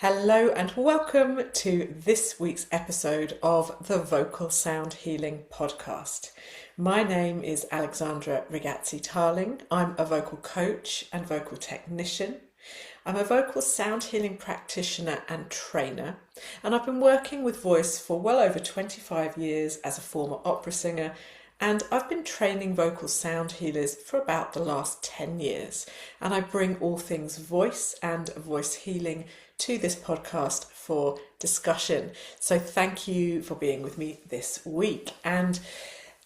Hello and welcome to this week's episode of the Vocal Sound Healing Podcast. My name is Alexandra Rigazzi-Tarling. I'm a vocal coach and vocal technician. I'm a vocal sound healing practitioner and trainer, and I've been working with voice for well over 25 years as a former opera singer, and I've been training vocal sound healers for about the last 10 years, and I bring all things voice and voice healing to this podcast for discussion. So thank you for being with me this week. And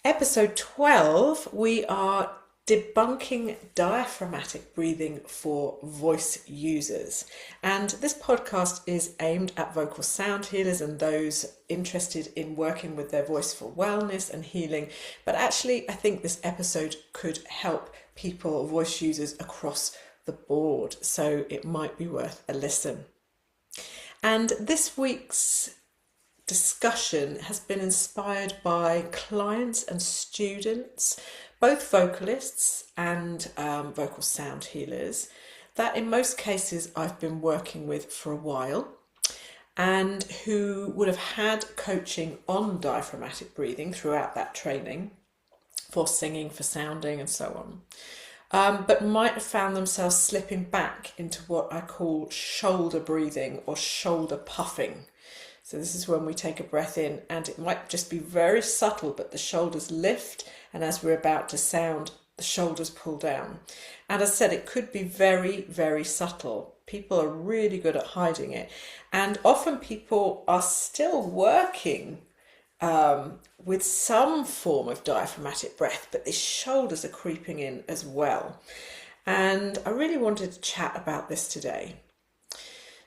episode 12, we are debunking diaphragmatic breathing for voice users. And this podcast is aimed at vocal sound healers and those interested in working with their voice for wellness and healing. But actually, I think this episode could help people, voice users across the board. So it might be worth a listen. And this week's discussion has been inspired by clients and students, both vocalists and vocal sound healers, that in most cases I've been working with for a while and who would have had coaching on diaphragmatic breathing throughout that training for singing, for sounding and so on. But might have found themselves slipping back into what I call shoulder breathing or shoulder puffing. So this is when we take a breath in and it might just be very subtle, but the shoulders lift, and as we're about to sound, the shoulders pull down. And as I said, it could be very, very subtle. People are really good at hiding it. And often people are still working with some form of diaphragmatic breath, but the shoulders are creeping in as well. And I really wanted to chat about this today.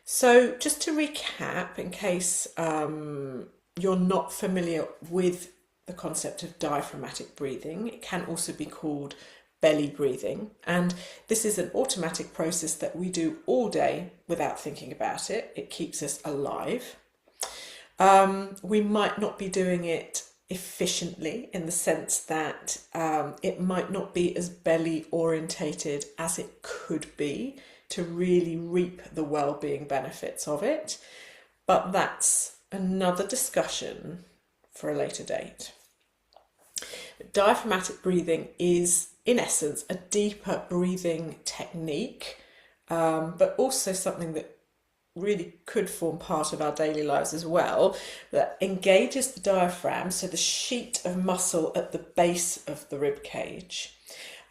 So just to recap, in case you're not familiar with the concept of diaphragmatic breathing, it can also be called belly breathing. And this is an automatic process that we do all day without thinking about it. It keeps us alive. We might not be doing it efficiently in the sense that it might not be as belly orientated as it could be to really reap the well-being benefits of it. But that's another discussion for a later date. But diaphragmatic breathing is, in essence, a deeper breathing technique, but also something that really could form part of our daily lives as well, that engages the diaphragm, so the sheet of muscle at the base of the rib cage,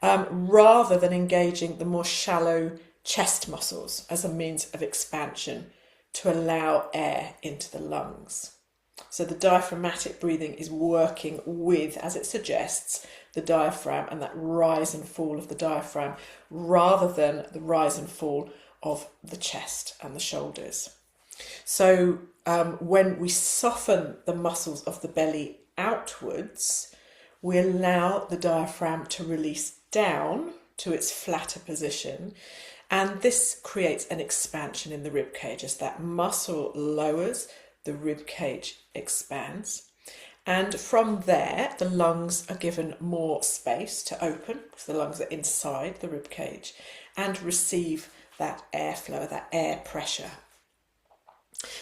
rather than engaging the more shallow chest muscles as a means of expansion to allow air into the lungs. So the diaphragmatic breathing is working with, as it suggests, the diaphragm and that rise and fall of the diaphragm, rather than the rise and fall of the chest and the shoulders. So when we soften the muscles of the belly outwards, we allow the diaphragm to release down to its flatter position, and this creates an expansion in the rib cage. As that muscle lowers, the rib cage expands, and from there the lungs are given more space to open, because the lungs are inside the rib cage, and receive that airflow, that air pressure.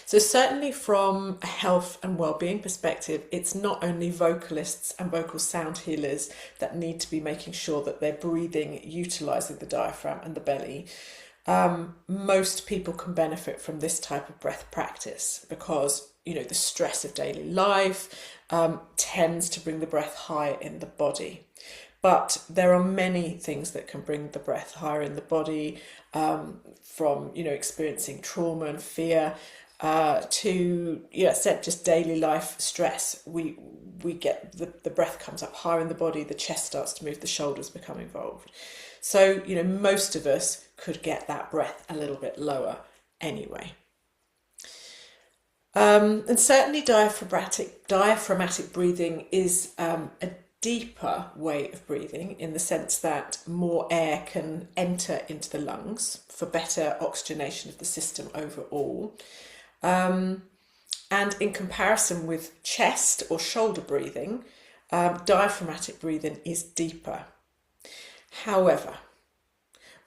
So certainly from a health and well-being perspective, it's not only vocalists and vocal sound healers that need to be making sure that they're breathing, utilising the diaphragm and the belly. Most people can benefit from this type of breath practice because, the stress of daily life tends to bring the breath higher in the body. But there are many things that can bring the breath higher in the body, from experiencing trauma and fear to just daily life stress. We get the breath comes up higher in the body, the chest starts to move, the shoulders become involved. So most of us could get that breath a little bit lower anyway. And certainly diaphragmatic breathing is a deeper way of breathing, in the sense that more air can enter into the lungs for better oxygenation of the system overall. And in comparison with chest or shoulder breathing, diaphragmatic breathing is deeper. However,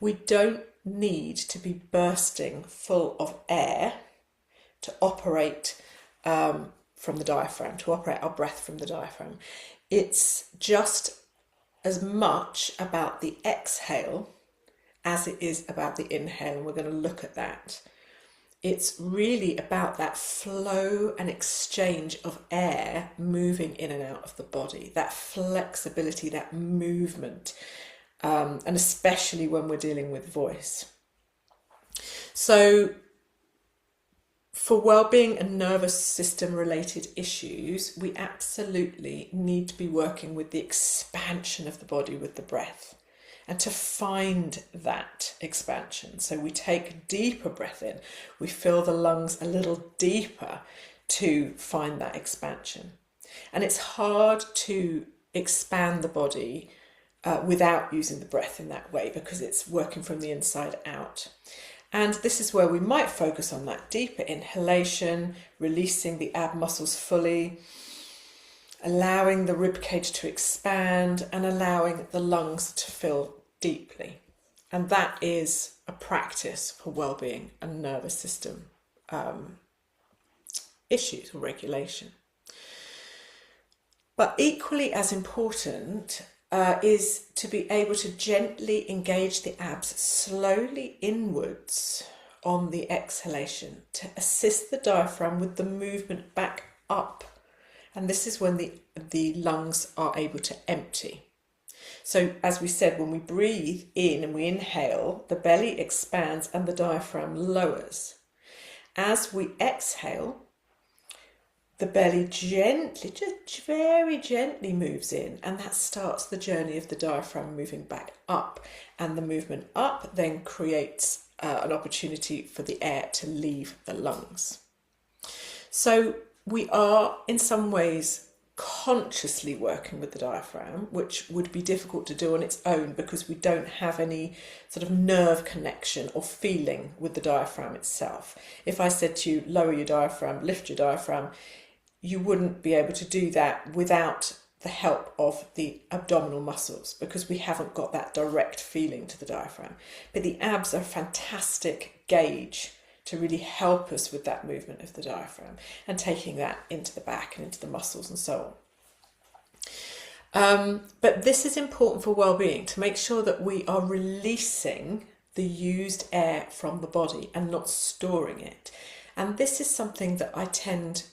we don't need to be bursting full of air to operate from the diaphragm, to operate our breath from the diaphragm. It's just as much about the exhale as it is about the inhale, and we're going to look at that. It's really about that flow and exchange of air moving in and out of the body, that flexibility, that movement, and especially when we're dealing with voice. So for well-being and nervous system related issues, we absolutely need to be working with the expansion of the body with the breath, and to find that expansion. So we take a deeper breath in, we fill the lungs a little deeper to find that expansion. And it's hard to expand the body without using the breath in that way, because it's working from the inside out. And this is where we might focus on that deeper inhalation, releasing the ab muscles fully, allowing the rib cage to expand and allowing the lungs to fill deeply. And that is a practice for well-being and nervous system issues or regulation. But equally as important is to be able to gently engage the abs slowly inwards on the exhalation to assist the diaphragm with the movement back up. And this is when the lungs are able to empty. So as we said, when we breathe in and we inhale, the belly expands and the diaphragm lowers. As we exhale, the belly gently, just very gently moves in, and that starts the journey of the diaphragm moving back up. And the movement up then creates an opportunity for the air to leave the lungs. So we are in some ways consciously working with the diaphragm, which would be difficult to do on its own because we don't have any sort of nerve connection or feeling with the diaphragm itself. If I said to you, lower your diaphragm, lift your diaphragm, you wouldn't be able to do that without the help of the abdominal muscles, because we haven't got that direct feeling to the diaphragm. But the abs are a fantastic gauge to really help us with that movement of the diaphragm and taking that into the back and into the muscles and so on. But this is important for well-being, to make sure that we are releasing the used air from the body and not storing it. And this is something that I tend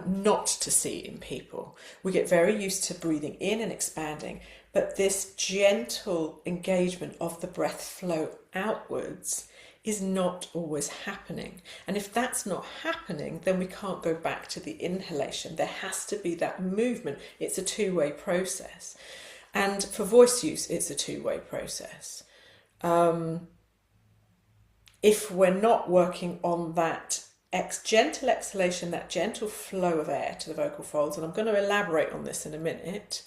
not to see in people. We get very used to breathing in and expanding, but this gentle engagement of the breath flow outwards is not always happening. And if that's not happening, then we can't go back to the inhalation. There has to be that movement. It's a two-way process. And for voice use, it's a two-way process. If we're not working on that gentle exhalation, that gentle flow of air to the vocal folds, and I'm going to elaborate on this in a minute,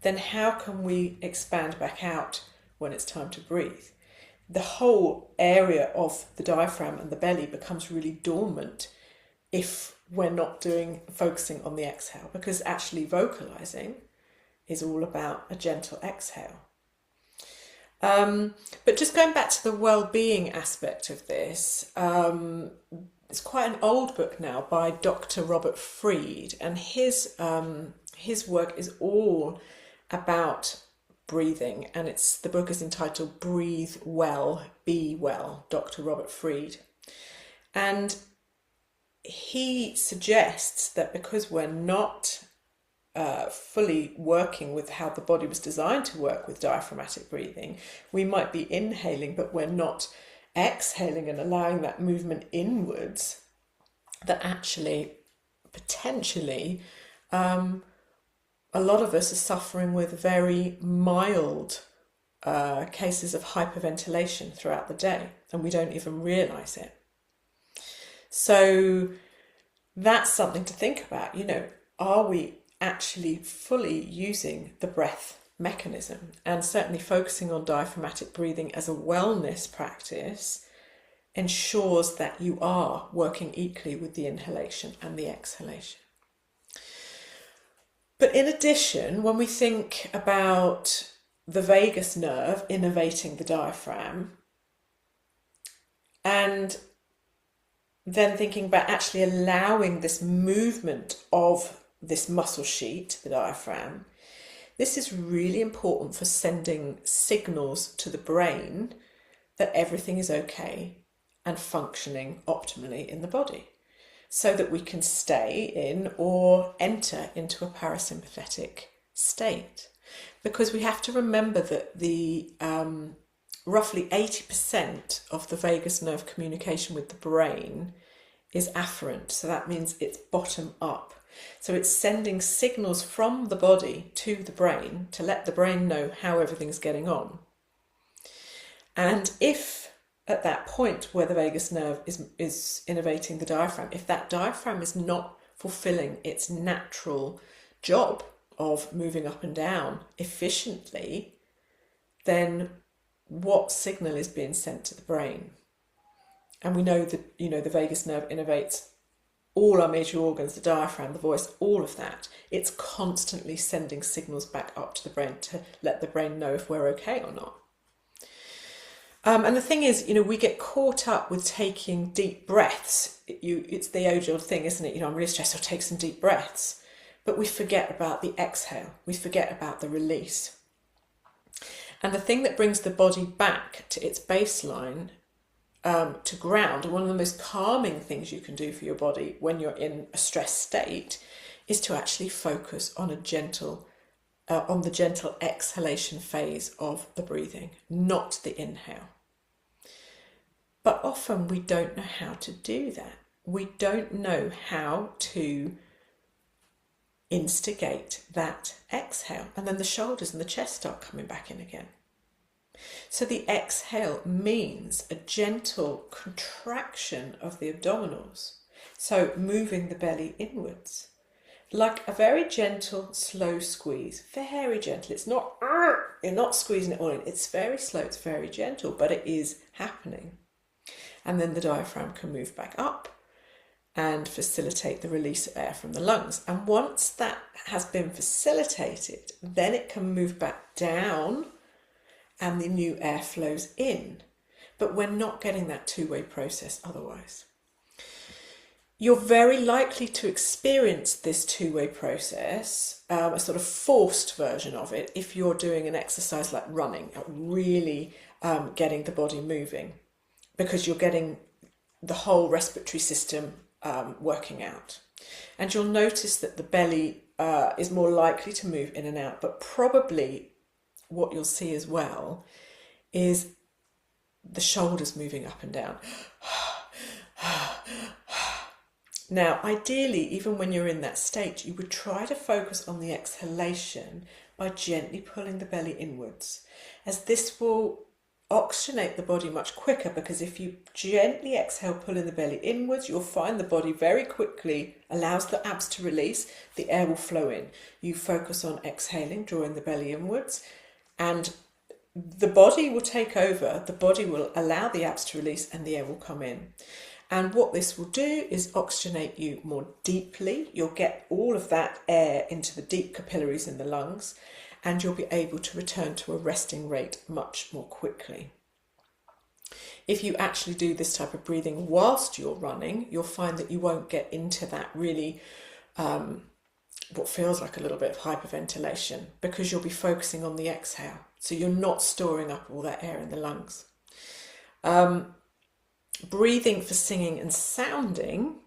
then how can we expand back out when it's time to breathe? The whole area of the diaphragm and the belly becomes really dormant if we're not focusing on the exhale, because actually vocalizing is all about a gentle exhale. But just going back to the well-being aspect of this, it's quite an old book now by Dr. Robert Freed, and his work is all about breathing, and the book is entitled Breathe Well, Be Well, Dr. Robert Freed. And he suggests that because we're not fully working with how the body was designed to work with diaphragmatic breathing, we might be inhaling but we're not exhaling and allowing that movement inwards, that actually potentially a lot of us are suffering with very mild cases of hyperventilation throughout the day, and we don't even realise it. So that's something to think about. Are we actually fully using the breath mechanism? And certainly focusing on diaphragmatic breathing as a wellness practice ensures that you are working equally with the inhalation and the exhalation. But in addition, when we think about the vagus nerve innervating the diaphragm and then thinking about actually allowing this movement of this muscle sheet, the diaphragm, this is really important for sending signals to the brain that everything is okay and functioning optimally in the body, so that we can stay in or enter into a parasympathetic state. Because we have to remember that the roughly 80% of the vagus nerve communication with the brain is afferent. So that means it's bottom up. So it's sending signals from the body to the brain to let the brain know how everything's getting on. And if at that point where the vagus nerve is innervating the diaphragm, if that diaphragm is not fulfilling its natural job of moving up and down efficiently, then what signal is being sent to the brain? And we know that, the vagus nerve innervates all our major organs, the diaphragm, the voice, all of that. It's constantly sending signals back up to the brain to let the brain know if we're okay or not. And the thing is, we get caught up with taking deep breaths. It's the age-old thing, isn't it? I'm really stressed, I'll take some deep breaths. But we forget about the exhale. We forget about the release. And the thing that brings the body back to its baseline, to ground, and one of the most calming things you can do for your body when you're in a stressed state, is to actually focus on the gentle exhalation phase of the breathing, not the inhale. But often we don't know how to do that. We don't know how to instigate that exhale, and then the shoulders and the chest start coming back in again. So the exhale means a gentle contraction of the abdominals, so moving the belly inwards, like a very gentle, slow squeeze, very gentle. It's not, you're not squeezing it all in, it's very slow, it's very gentle, but it is happening. And then the diaphragm can move back up and facilitate the release of air from the lungs. And once that has been facilitated, then it can move back down and the new air flows in. But we're not getting that two-way process otherwise. You're very likely to experience this two-way process, a sort of forced version of it, if you're doing an exercise like running, really getting the body moving, because you're getting the whole respiratory system working out. And you'll notice that the belly is more likely to move in and out, but probably what you'll see as well is the shoulders moving up and down. Now, ideally, even when you're in that state, you would try to focus on the exhalation by gently pulling the belly inwards, as this will oxygenate the body much quicker, because if you gently exhale, pulling the belly inwards, you'll find the body very quickly allows the abs to release, the air will flow in. You focus on exhaling, drawing the belly inwards, and the body will take over, the body will allow the abs to release and the air will come in. And what this will do is oxygenate you more deeply. You'll get all of that air into the deep capillaries in the lungs, and you'll be able to return to a resting rate much more quickly. If you actually do this type of breathing whilst you're running, you'll find that you won't get into that really what feels like a little bit of hyperventilation, because you'll be focusing on the exhale. So you're not storing up all that air in the lungs. Breathing for singing and sounding,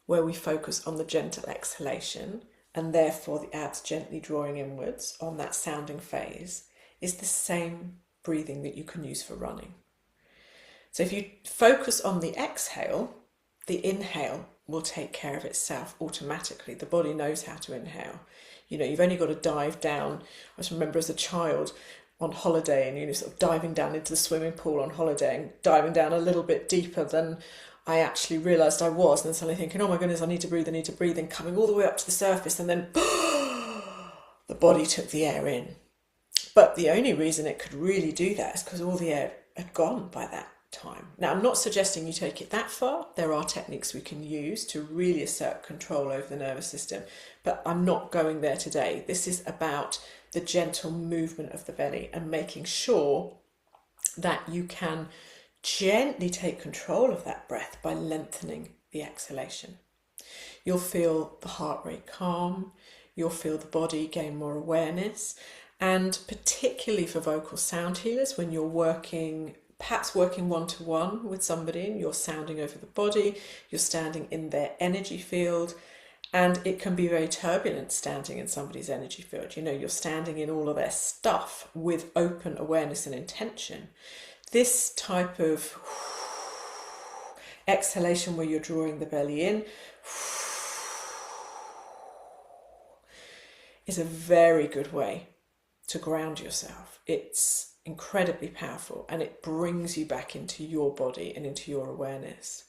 where we focus on the gentle exhalation and therefore the abs gently drawing inwards on that sounding phase, is the same breathing that you can use for running. So if you focus on the exhale, the inhale will take care of itself automatically. The body knows how to inhale. You've only got to dive down. I just remember as a child on holiday, and sort of diving down into the swimming pool on holiday and diving down a little bit deeper than I actually realised I was, and then suddenly thinking, oh my goodness, I need to breathe, and coming all the way up to the surface, and then the body took the air in. But the only reason it could really do that is because all the air had gone by that time. Now, I'm not suggesting you take it that far. There are techniques we can use to really assert control over the nervous system, but I'm not going there today. This is about the gentle movement of the belly and making sure that you can gently take control of that breath by lengthening the exhalation. You'll feel the heart rate calm, you'll feel the body gain more awareness, and particularly for vocal sound healers, when you're perhaps working one-to-one with somebody and you're sounding over the body, you're standing in their energy field, and it can be very turbulent standing in somebody's energy field. You're standing in all of their stuff with open awareness and intention. This type of exhalation where you're drawing the belly in is a very good way to ground yourself. It's incredibly powerful and it brings you back into your body and into your awareness.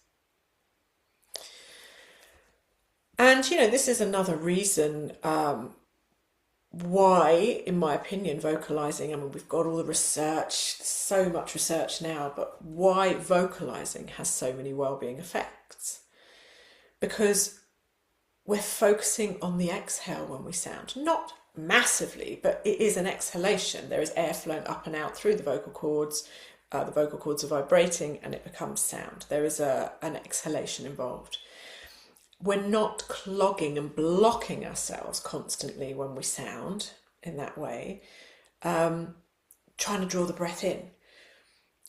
And this is another reason why, in my opinion, vocalizing, we've got all the research, so much research now, but why vocalizing has so many well-being effects. Because we're focusing on the exhale when we sound, not massively, but it is an exhalation. There is air flowing up and out through the vocal cords. The vocal cords are vibrating and it becomes sound. There is an exhalation involved. We're not clogging and blocking ourselves constantly when we sound in that way, trying to draw the breath in.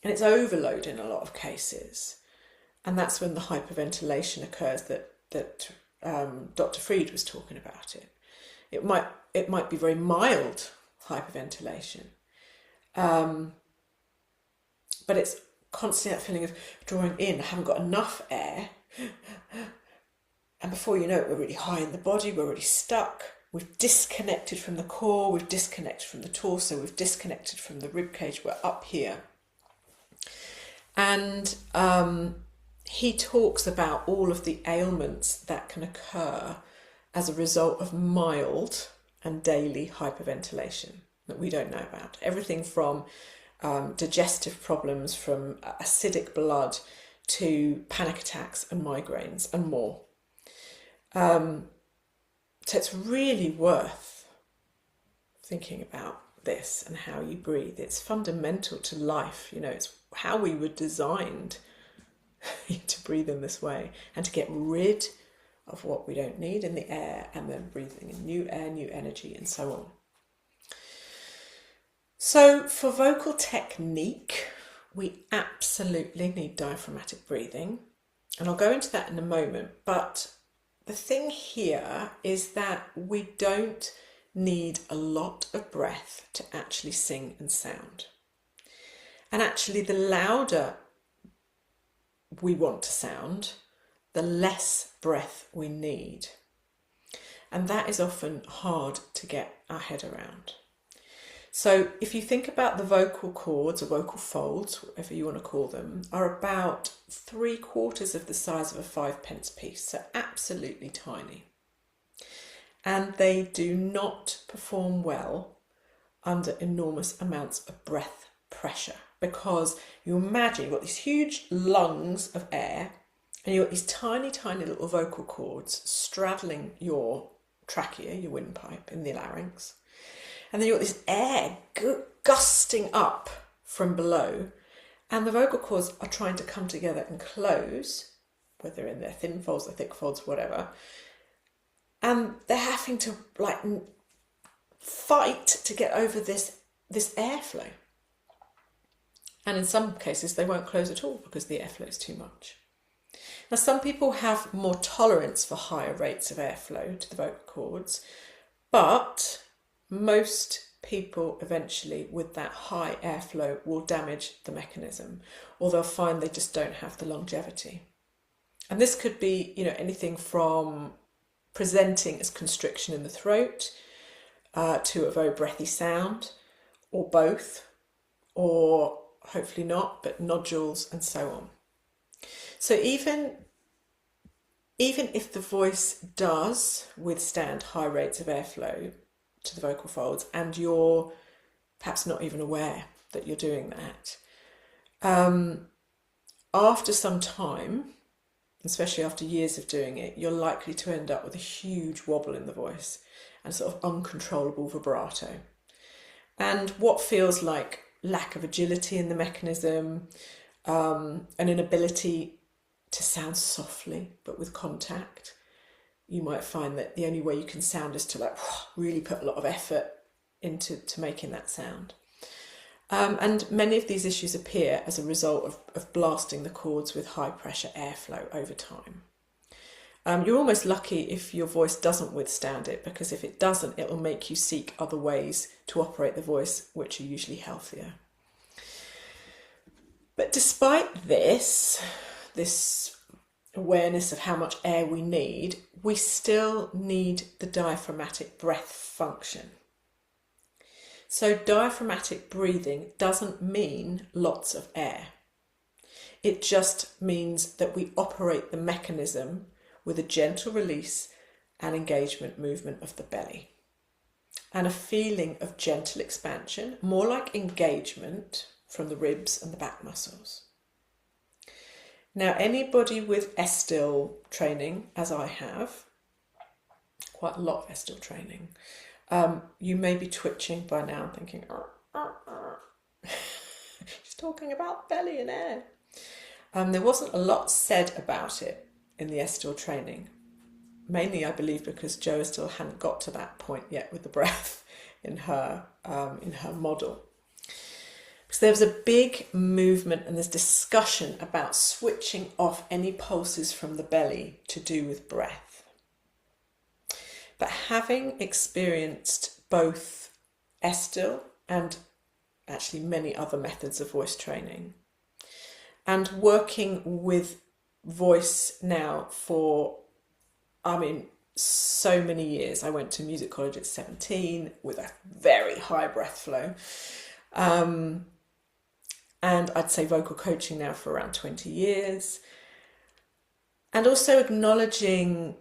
And it's overload in a lot of cases. And that's when the hyperventilation occurs that Dr. Fried was talking about it. It might be very mild hyperventilation, but it's constantly that feeling of drawing in. I haven't got enough air. And before you know it, we're really high in the body, we're really stuck. We've disconnected from the core, we've disconnected from the torso, we've disconnected from the rib cage, we're up here. And he talks about all of the ailments that can occur as a result of mild and daily hyperventilation that we don't know about. Everything from digestive problems, from acidic blood to panic attacks and migraines and more. So it's really worth thinking about this and how you breathe. It's fundamental to life. It's how we were designed to breathe in this way and to get rid of what we don't need in the air, and then breathing in new air, new energy, and so on. So for vocal technique, we absolutely need diaphragmatic breathing, and I'll go into that in a moment. But the thing here is that we don't need a lot of breath to actually sing and sound. And actually, the louder we want to sound, the less breath we need. And that is often hard to get our head around. So if you think about the vocal cords or vocal folds, whatever you want to call them, are about 3/4 of the size of a 5p piece, so absolutely tiny. And they do not perform well under enormous amounts of breath pressure, because you imagine you've got these huge lungs of air and you've got these tiny, tiny little vocal cords straddling your trachea, your windpipe in the larynx. And then you've got this air gusting up from below, and the vocal cords are trying to come together and close, whether in their thin folds or thick folds, whatever. And they're having to fight to get over this airflow. And in some cases, they won't close at all because the airflow is too much. Now, some people have more tolerance for higher rates of airflow to the vocal cords, but most people eventually with that high airflow will damage the mechanism, or they'll find they just don't have the longevity. And this could be, anything from presenting as constriction in the throat to a very breathy sound, or both, or hopefully not, but nodules and so on. So even if the voice does withstand high rates of airflow to the vocal folds, and you're perhaps not even aware that you're doing that, after some time, especially after years of doing it, you're likely to end up with a huge wobble in the voice and sort of uncontrollable vibrato. And what feels like lack of agility in the mechanism, an inability to sound softly but with contact. You might find that the only way you can sound is to like really put a lot of effort into making that sound. And many of these issues appear as a result of blasting the cords with high pressure airflow over time. You're almost lucky if your voice doesn't withstand it, because if it doesn't, it will make you seek other ways to operate the voice, which are usually healthier. But despite this awareness of how much air we need, we still need the diaphragmatic breath function. So diaphragmatic breathing doesn't mean lots of air. It just means that we operate the mechanism with a gentle release and engagement movement of the belly, and a feeling of gentle expansion, more like engagement from the ribs and the back muscles. Now, anybody with Estill training, as I have, quite a lot of Estill training, you may be twitching by now and thinking, she's talking about belly and air. There wasn't a lot said about it in the Estill training, mainly I believe because Jo still hadn't got to that point yet with the breath in her model. Because there was a big movement and there's discussion about switching off any pulses from the belly to do with breath. But having experienced both Estill and actually many other methods of voice training, and working with voice now for, so many years. I went to music college at 17 with a very high breath flow. And I'd say vocal coaching now for around 20 years. And also acknowledging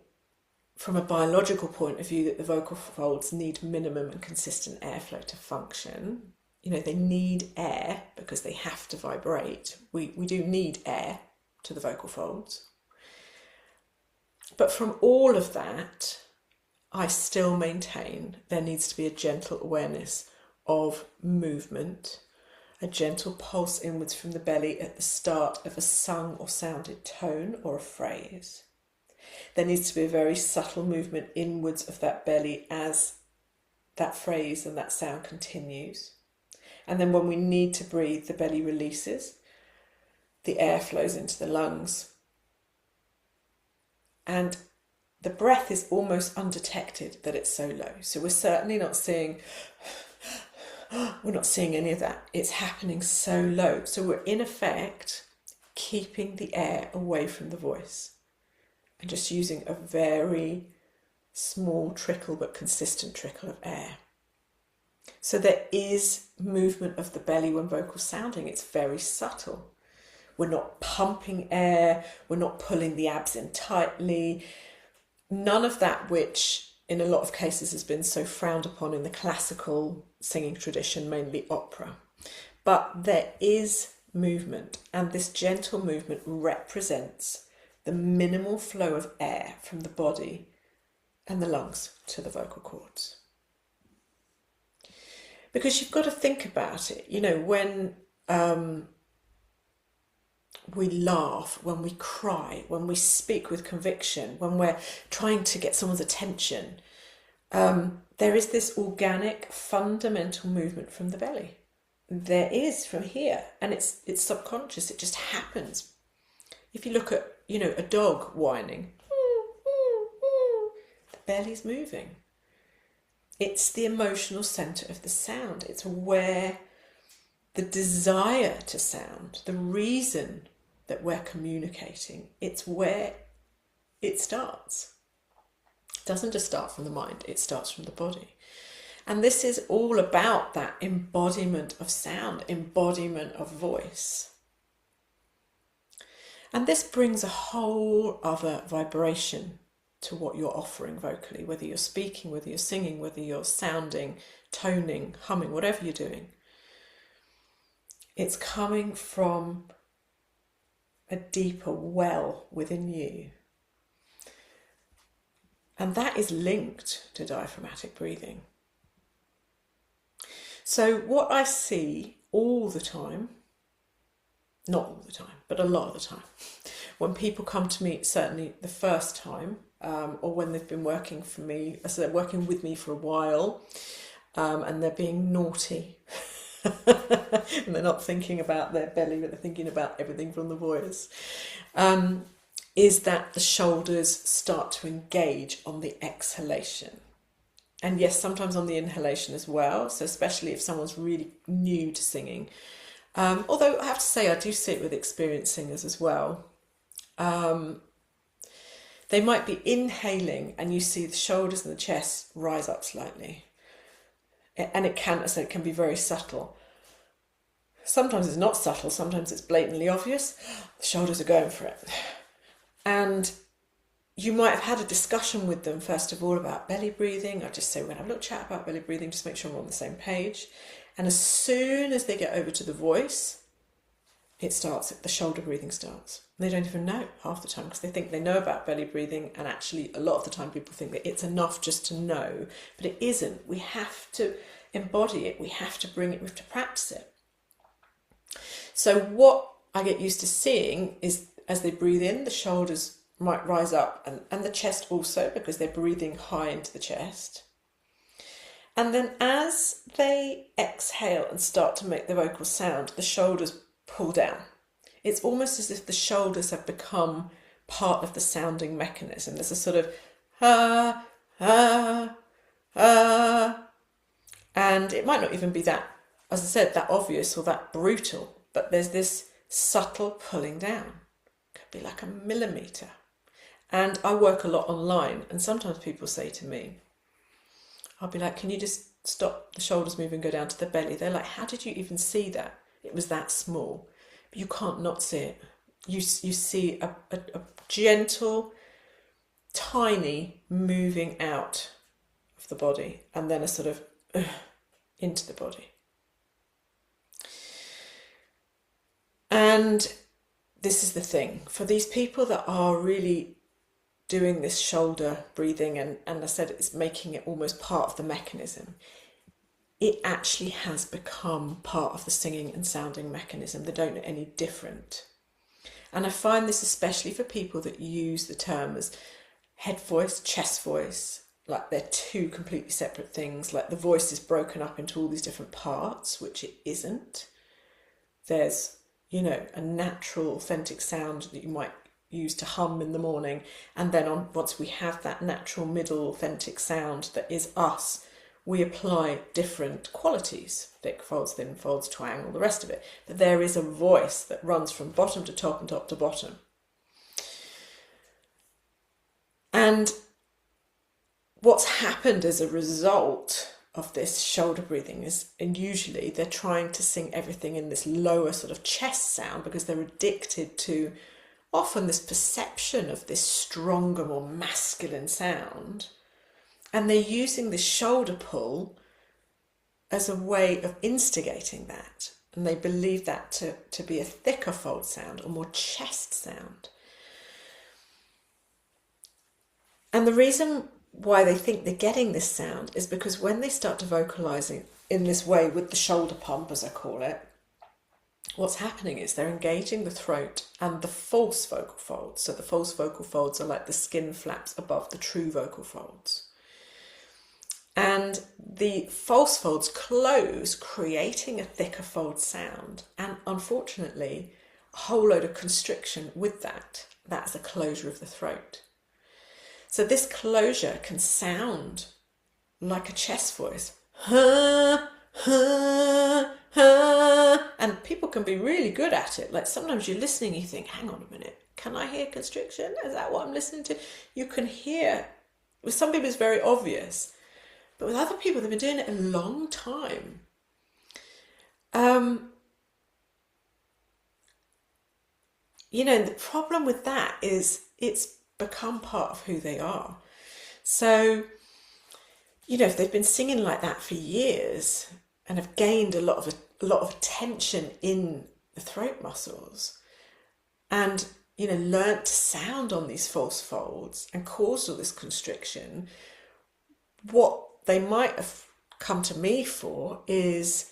from a biological point of view that the vocal folds need minimum and consistent airflow to function. You know, they need air because they have to vibrate. We do need air to the vocal folds. But from all of that, I still maintain there needs to be a gentle awareness of movement, a gentle pulse inwards from the belly at the start of a sung or sounded tone or a phrase. There needs to be a very subtle movement inwards of that belly as that phrase and that sound continues. And then when we need to breathe, the belly releases, the air flows into the lungs. And the breath is almost undetected that it's so low. So we're certainly not seeing any of that. It's happening so low. So we're in effect keeping the air away from the voice and just using a very small trickle but consistent trickle of air. So there is movement of the belly when vocal sounding. It's very subtle. We're not pumping air. We're not pulling the abs in tightly. None of that which in a lot of cases has been so frowned upon in the classical singing tradition, mainly opera. But there is movement, and this gentle movement represents the minimal flow of air from the body and the lungs to the vocal cords. Because you've got to think about it, you know, when we laugh, when we cry, when we speak with conviction, when we're trying to get someone's attention, there is this organic, fundamental movement from the belly. There is from here, and it's subconscious. It just happens. If you look at, you know, a dog whining, the belly's moving. It's the emotional centre of the sound. It's where the desire to sound, the reason that we're communicating, it's where it starts. It doesn't just start from the mind, it starts from the body. And this is all about that embodiment of sound, embodiment of voice. And this brings a whole other vibration to what you're offering vocally, whether you're speaking, whether you're singing, whether you're sounding, toning, humming, whatever you're doing. It's coming from a deeper well within you. And that is linked to diaphragmatic breathing. So what I see all the time not all the time, but a lot of the time. When people come to me, certainly the first time, or when they've been working for me, so they're working with me for a while, and they're being naughty, and they're not thinking about their belly, but they're thinking about everything from the voice, is that the shoulders start to engage on the exhalation. And yes, sometimes on the inhalation as well, so especially if someone's really new to singing. Although I have to say, I do see it with experienced singers as well. They might be inhaling and you see the shoulders and the chest rise up slightly. And it can, as I said, it can be very subtle. Sometimes it's not subtle, sometimes it's blatantly obvious. The shoulders are going for it. And you might have had a discussion with them, first of all, about belly breathing. I just say, we're going to have a little chat about belly breathing, just make sure we're on the same page. And as soon as they get over to the voice, it starts, the shoulder breathing starts. They don't even know half the time because they think they know about belly breathing, and actually a lot of the time people think that it's enough just to know, but it isn't. We have to embody it, we have to bring it, we have to practice it. So what I get used to seeing is as they breathe in, the shoulders might rise up and the chest also, because they're breathing high into the chest. And then as they exhale and start to make the vocal sound, the shoulders pull down. It's almost as if the shoulders have become part of the sounding mechanism. There's a sort of and it might not even be that, as I said, that obvious or that brutal, but there's this subtle pulling down. It could be like a millimetre. And I work a lot online, and sometimes people say to me, I'll be like, can you just stop the shoulders moving, go down to the belly? They're like, how did you even see that? It was that small. But you can't not see it. You see a gentle, tiny moving out of the body, and then a sort of into the body. And this is the thing. For these people that are really doing this shoulder breathing, and I said it's making it almost part of the mechanism, it actually has become part of the singing and sounding mechanism. They don't know any different. And I find this especially for people that use the term as head voice, chest voice, like they're two completely separate things, like the voice is broken up into all these different parts, which it isn't. There's, a natural, authentic sound that you might use to hum in the morning, and then once we have that natural middle authentic sound that is us, we apply different qualities, thick folds, thin folds, twang, all the rest of it. But there is a voice that runs from bottom to top and top to bottom. And what's happened as a result of this shoulder breathing is, and usually they're trying to sing everything in this lower sort of chest sound because they're addicted to often this perception of this stronger, more masculine sound. And they're using the shoulder pull as a way of instigating that. And they believe that to be a thicker fold sound or more chest sound. And the reason why they think they're getting this sound is because when they start to vocalising in this way with the shoulder pump, as I call it, what's happening is they're engaging the throat and the false vocal folds. So the false vocal folds are like the skin flaps above the true vocal folds. And the false folds close, creating a thicker fold sound. And unfortunately, a whole load of constriction with that. That's a closure of the throat. So this closure can sound like a chest voice. And people can be really good at it. Like sometimes you're listening, you think, hang on a minute, can I hear constriction? Is that what I'm listening to? You can hear. With some people it's very obvious. But with other people, they've been doing it a long time. The problem with that is it's become part of who they are. So, if they've been singing like that for years and have gained a lot of tension in the throat muscles, and learnt to sound on these false folds and caused all this constriction, what they might have come to me for is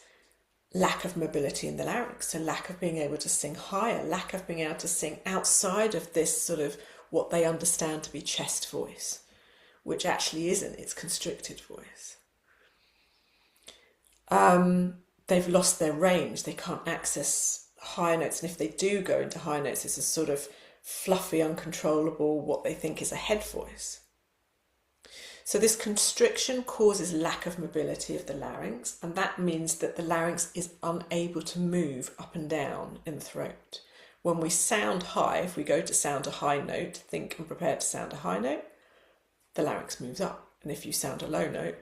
lack of mobility in the larynx, so lack of being able to sing higher, lack of being able to sing outside of this sort of what they understand to be chest voice, which actually isn't, it's constricted voice. They've lost their range, they can't access higher notes, and if they do go into higher notes, it's a sort of fluffy, uncontrollable, what they think is a head voice. So this constriction causes lack of mobility of the larynx, and that means that the larynx is unable to move up and down in the throat. When we sound high, if we go to sound a high note, think and prepare to sound a high note, the larynx moves up. And if you sound a low note,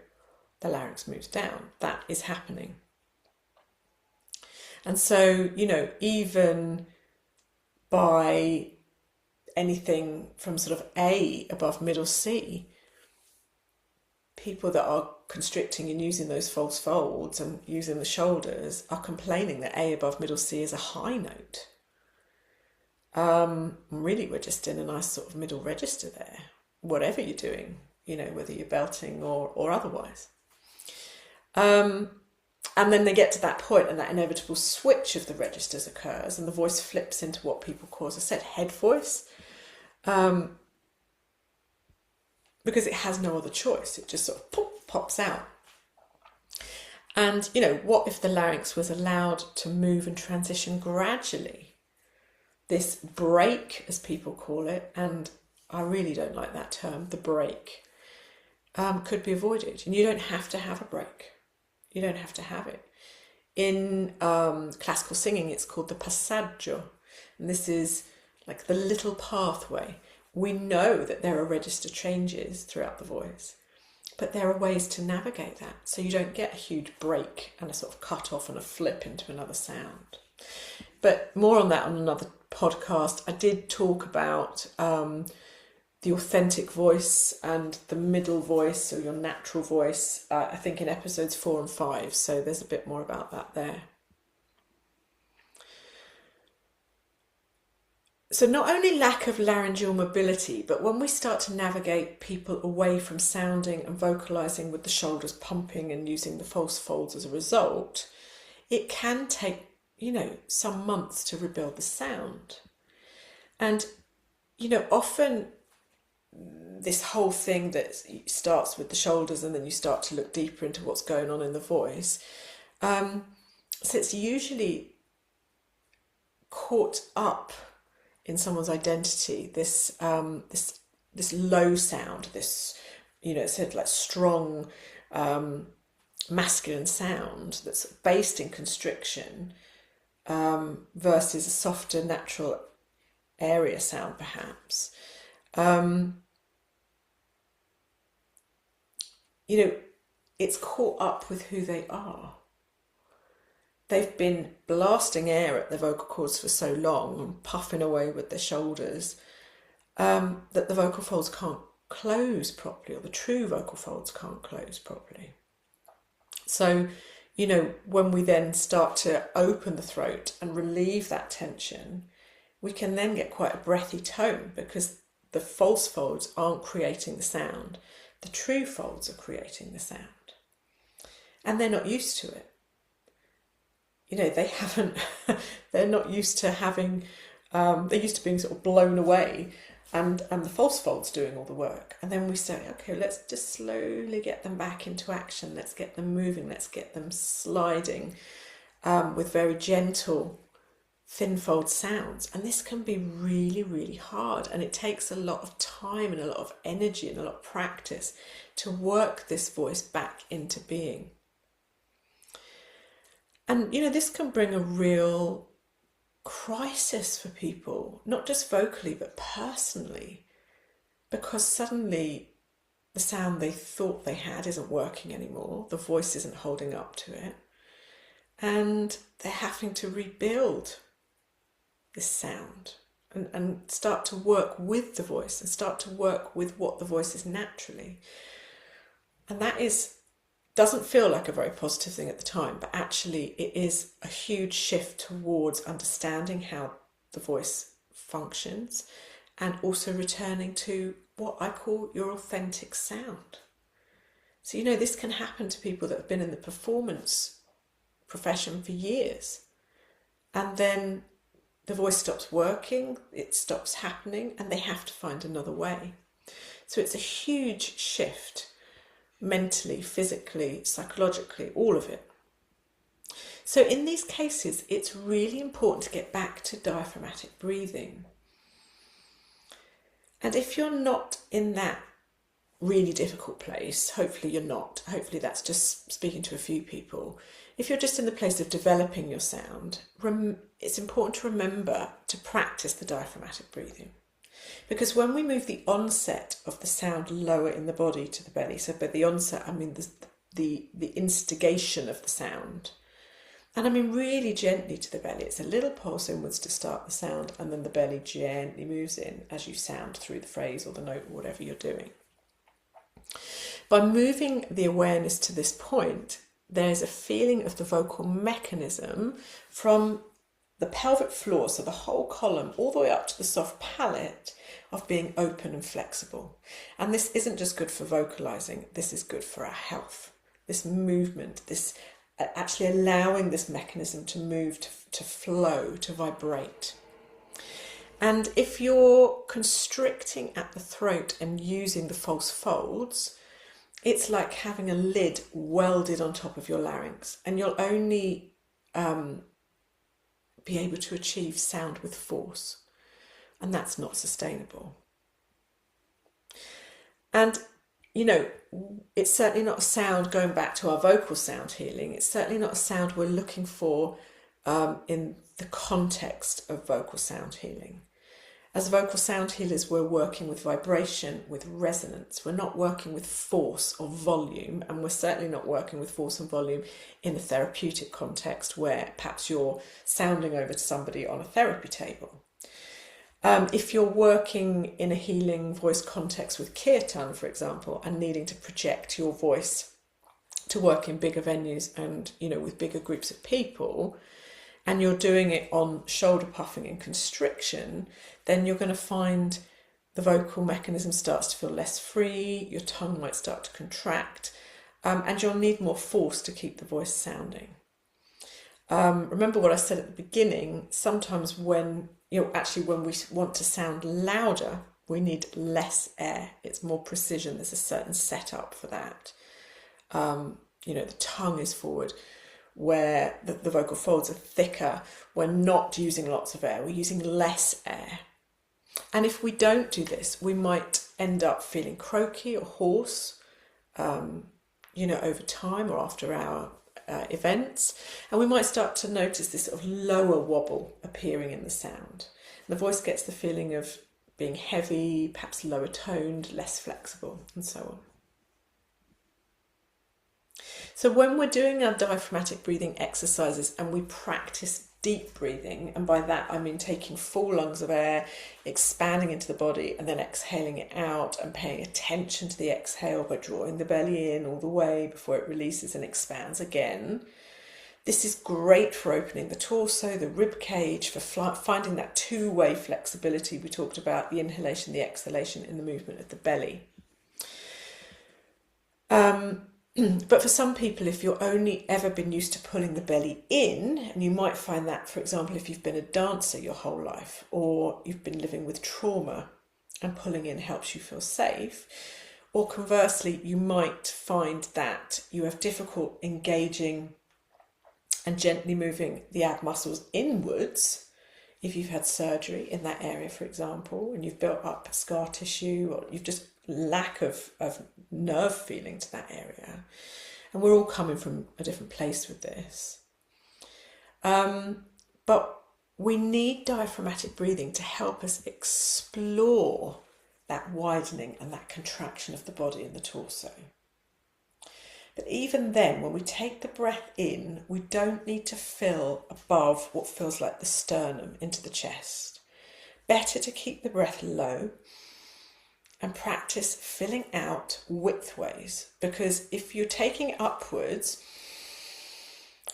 the larynx moves down. That is happening. And so, even by anything from sort of A above middle C, people that are constricting and using those false folds and using the shoulders are complaining that A above middle C is a high note. Really, we're just in a nice sort of middle register there, whatever you're doing, whether you're belting or otherwise. And then they get to that point and that inevitable switch of the registers occurs and the voice flips into what people call, as I said, head voice. Because it has no other choice. It just sort of pops out. And, what if the larynx was allowed to move and transition gradually? This break, as people call it, and I really don't like that term, the break, could be avoided. And you don't have to have a break. You don't have to have it. In classical singing, it's called the passaggio. And this is like the little pathway. We know that there are register changes throughout the voice, but there are ways to navigate that so you don't get a huge break and a sort of cut off and a flip into another sound. But more on that on another podcast. I did talk about the authentic voice and the middle voice, or your natural voice, I think in episodes 4 and 5, so there's a bit more about that there. So not only lack of laryngeal mobility, but when we start to navigate people away from sounding and vocalising with the shoulders pumping and using the false folds as a result, it can take, some months to rebuild the sound. And, often this whole thing that starts with the shoulders and then you start to look deeper into what's going on in the voice. So it's usually caught up in someone's identity, this low sound, this, it's said like strong masculine sound that's based in constriction versus a softer natural area sound perhaps. It's caught up with who they are. They've been blasting air at the vocal cords for so long and puffing away with their shoulders that the vocal folds can't close properly, or the true vocal folds can't close properly. So, when we then start to open the throat and relieve that tension, we can then get quite a breathy tone because the false folds aren't creating the sound. The true folds are creating the sound. And they're not used to it. They're not used to having, they're used to being sort of blown away and the false folds doing all the work. And then we say, okay, let's just slowly get them back into action. Let's get them moving. Let's get them sliding with very gentle, thin fold sounds. And this can be really, really hard. And it takes a lot of time and a lot of energy and a lot of practice to work this voice back into being. And, this can bring a real crisis for people, not just vocally, but personally, because suddenly the sound they thought they had isn't working anymore. The voice isn't holding up to it. And they're having to rebuild this sound and start to work with the voice and start to work with what the voice is naturally. And that doesn't feel like a very positive thing at the time, but actually it is a huge shift towards understanding how the voice functions and also returning to what I call your authentic sound. So, this can happen to people that have been in the performance profession for years. And then the voice stops working, it stops happening, and they have to find another way. So it's a huge shift, mentally, physically, psychologically, all of it. So in these cases, it's really important to get back to diaphragmatic breathing. And if you're not in that really difficult place, hopefully you're not, hopefully that's just speaking to a few people. If you're just in the place of developing your sound, it's important to remember to practice the diaphragmatic breathing. Because when we move the onset of the sound lower in the body to the belly, so by the onset I mean the instigation of the sound, and I mean really gently to the belly, it's a little pulse inwards to start the sound, and then the belly gently moves in as you sound through the phrase or the note or whatever you're doing. By moving the awareness to this point, there's a feeling of the vocal mechanism from the pelvic floor, so the whole column, all the way up to the soft palate, of being open and flexible. And this isn't just good for vocalizing, this is good for our health. This movement, this actually allowing this mechanism to move, to flow, to vibrate. And if you're constricting at the throat and using the false folds, it's like having a lid welded on top of your larynx, and you'll only be able to achieve sound with force, and that's not sustainable. And you know, it's certainly not a sound, going back to our vocal sound healing, it's certainly not a sound we're looking for in the context of vocal sound healing. As vocal sound healers, we're working with vibration, with resonance. We're not working with force or volume, and we're certainly not working with force and volume in a therapeutic context where perhaps you're sounding over to somebody on a therapy table. If you're working in a healing voice context with kirtan, for example, and needing to project your voice to work in bigger venues and, you know, with bigger groups of people, and you're doing it on shoulder puffing and constriction, then you're going to find the vocal mechanism starts to feel less free, your tongue might start to contract, and you'll need more force to keep the voice sounding. Remember what I said at the beginning, sometimes when we want to sound louder, we need less air. It's more precision. There's a certain setup for that. The tongue is forward, where the vocal folds are thicker. We're not using lots of air. We're using less air. And if we don't do this, we might end up feeling croaky or hoarse, over time or after our events, and we might start to notice this sort of lower wobble appearing in the sound. The voice gets the feeling of being heavy, perhaps lower toned, less flexible, and so on. So when we're doing our diaphragmatic breathing exercises and we practice deep breathing, and by that I mean taking full lungs of air, expanding into the body and then exhaling it out, and paying attention to the exhale by drawing the belly in all the way before it releases and expands again. This is great for opening the torso, the rib cage, for finding that two-way flexibility we talked about, the inhalation, the exhalation in the movement of the belly. But for some people, if you've only ever been used to pulling the belly in, and you might find that, for example, if you've been a dancer your whole life, or you've been living with trauma and pulling in helps you feel safe, or conversely, you might find that you have difficult engaging and gently moving the ab muscles inwards if you've had surgery in that area, for example, and you've built up scar tissue, or you've just lack of nerve feeling to that area. And we're all coming from a different place with this. But we need diaphragmatic breathing to help us explore that widening and that contraction of the body and the torso. But even then, when we take the breath in, we don't need to fill above what feels like the sternum into the chest. Better to keep the breath low and practice filling out widthways, because if you're taking it upwards,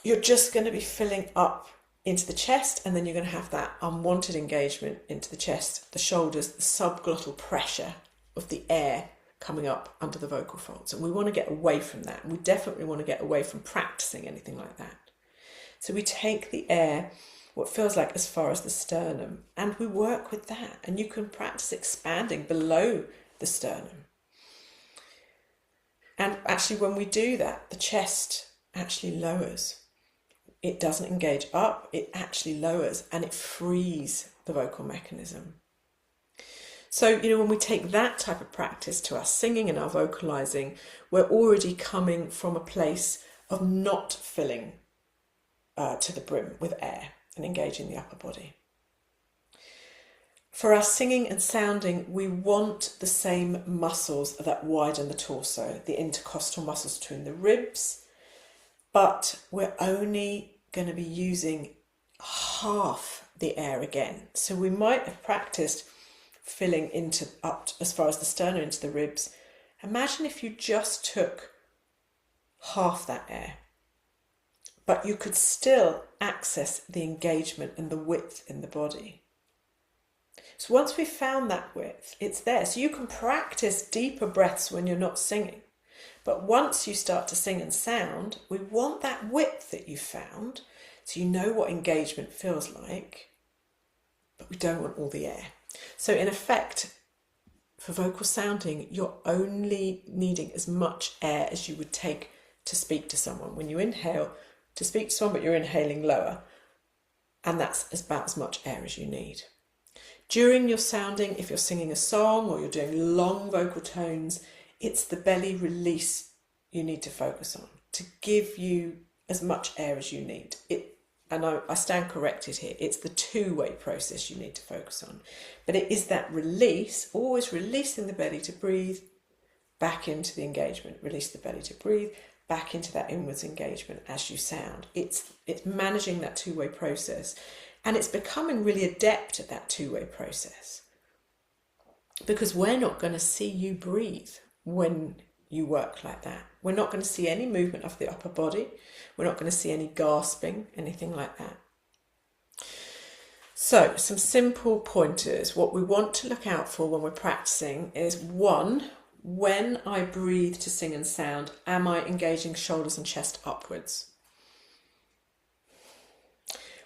you're just going to be filling up into the chest, and then you're going to have that unwanted engagement into the chest, the shoulders, the subglottal pressure of the air coming up under the vocal folds. And we want to get away from that. And we definitely want to get away from practicing anything like that. So we take the air, what feels like as far as the sternum, and we work with that. And you can practice expanding below the sternum. And actually when we do that, the chest actually lowers. It doesn't engage up, it actually lowers, and it frees the vocal mechanism. So, when we take that type of practice to our singing and our vocalizing, we're already coming from a place of not filling to the brim with air and engaging the upper body. For our singing and sounding, we want the same muscles that widen the torso, the intercostal muscles between the ribs, but we're only going to be using half the air again. So we might have practiced filling up as far as the sternum into the ribs. Imagine if you just took half that air, but you could still access the engagement and the width in the body. So once we've found that width, it's there. So you can practice deeper breaths when you're not singing. But once you start to sing and sound, we want that width that you found, so you know what engagement feels like, but we don't want all the air. So in effect, for vocal sounding, you're only needing as much air as you would take to speak to someone. When you inhale to speak to someone, but you're inhaling lower, and that's about as much air as you need. During your sounding, if you're singing a song or you're doing long vocal tones, it's the belly release you need to focus on to give you as much air as you need. And I stand corrected here, it's the two-way process you need to focus on. But it is that release, always releasing the belly to breathe back into the engagement. Release the belly to breathe back into that inwards engagement as you sound. It's managing that two-way process. And it's becoming really adept at that two-way process. Because we're not going to see you breathe when you work like that. We're not going to see any movement of the upper body. We're not going to see any gasping, anything like that. So, some simple pointers. What we want to look out for when we're practicing is, one, when I breathe to sing and sound, am I engaging shoulders and chest upwards?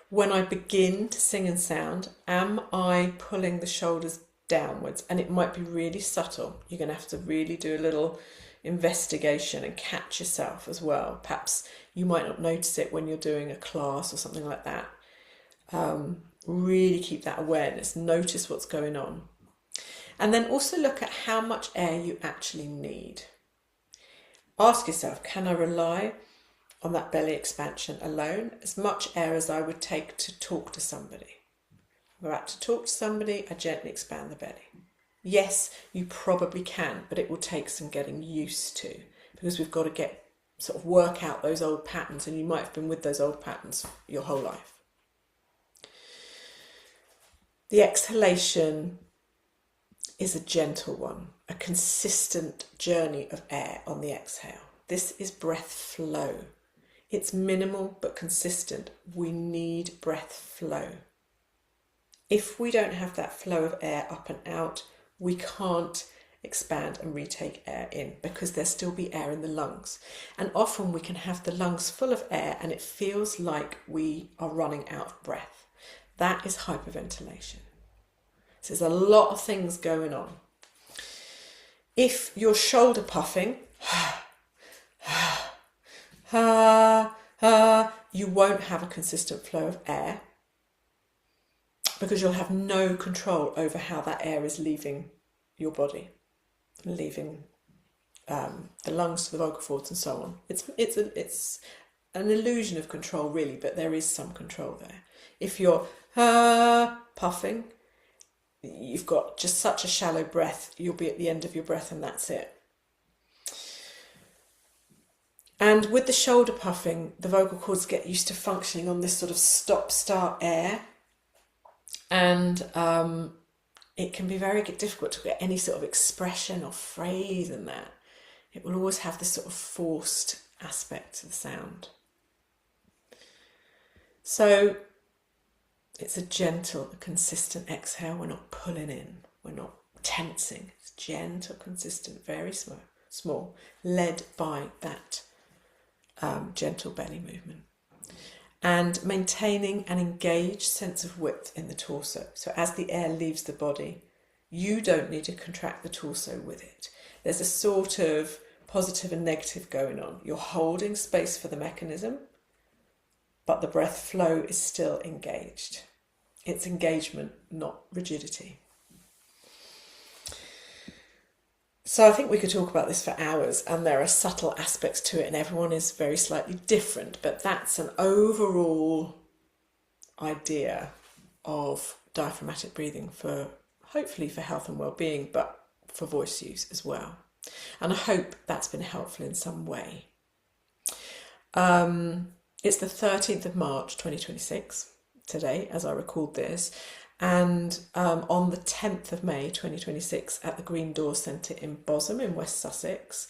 When I begin to sing and sound, am I pulling the shoulders downwards? And it might be really subtle. You're going to have to really do a little investigation and catch yourself as well. Perhaps you might not notice it when you're doing a class or something like that. Really keep that awareness. Notice what's going on. And then also look at how much air you actually need. Ask yourself, can I rely on that belly expansion alone, as much air as I would take to talk to somebody? If I'm about to talk to somebody, I gently expand the belly. Yes, you probably can, but it will take some getting used to, because we've got to work out those old patterns, and you might have been with those old patterns your whole life. The exhalation is a gentle one, a consistent journey of air on the exhale. This is breath flow. It's minimal but consistent. We need breath flow. If we don't have that flow of air up and out, we can't expand and retake air in, because there'll still be air in the lungs. And often we can have the lungs full of air and it feels like we are running out of breath. That is hyperventilation. So there's a lot of things going on. If you're shoulder puffing, you won't have a consistent flow of air, because you'll have no control over how that air is leaving your body, leaving the lungs to the vocal cords and so on. It's an illusion of control, really, but there is some control there. If you're puffing, you've got just such a shallow breath, you'll be at the end of your breath and that's it. And with the shoulder puffing, the vocal cords get used to functioning on this sort of stop-start air. And it can be very difficult to get any sort of expression or phrase in that. It will always have this sort of forced aspect to the sound. So it's a gentle, consistent exhale. We're not pulling in. We're not tensing. It's gentle, consistent, very small, led by that gentle belly movement. and maintaining an engaged sense of width in the torso. So as the air leaves the body, you don't need to contract the torso with it. There's a sort of positive and negative going on. You're holding space for the mechanism, but the breath flow is still engaged. It's engagement, not rigidity. So I think we could talk about this for hours, and there are subtle aspects to it, and everyone is very slightly different, but that's an overall idea of diaphragmatic breathing for, hopefully for health and well-being, but for voice use as well. And I hope that's been helpful in some way. It's the 13th of March 2026 today as I record this, and on the 10th of May 2026 at the Green Door Centre in Bosham in West Sussex,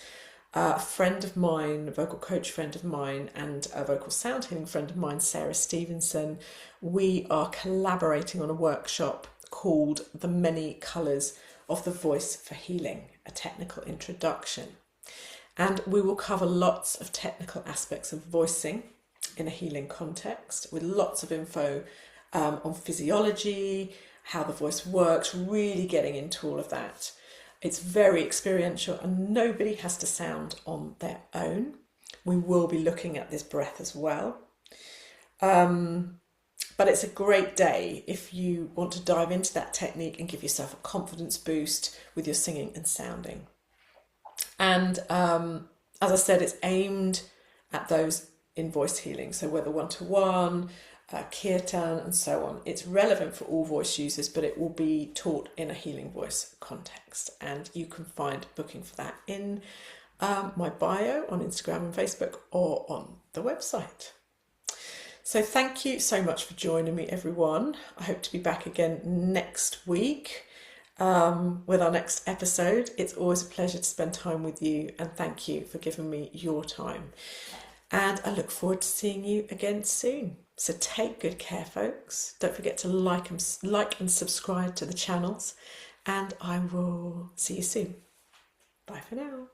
a friend of mine, a vocal coach friend of mine and a vocal sound healing friend of mine, Sarah Stevenson, we are collaborating on a workshop called The Many Colours of the Voice for Healing, a technical introduction. And we will cover lots of technical aspects of voicing in a healing context, with lots of info on physiology, how the voice works, really getting into all of that. It's very experiential and nobody has to sound on their own. We will be looking at this breath as well. But it's a great day if you want to dive into that technique and give yourself a confidence boost with your singing and sounding. And as I said, it's aimed at those in voice healing. So whether one-to-one, kirtan and so on. It's relevant for all voice users, but it will be taught in a healing voice context. And you can find booking for that in my bio on Instagram and Facebook or on the website. So thank you so much for joining me, everyone. I hope to be back again next week with our next episode. It's always a pleasure to spend time with you, and thank you for giving me your time. And I look forward to seeing you again soon. So take good care, folks. Don't forget to like and subscribe to the channels, and I will see you soon. Bye for now.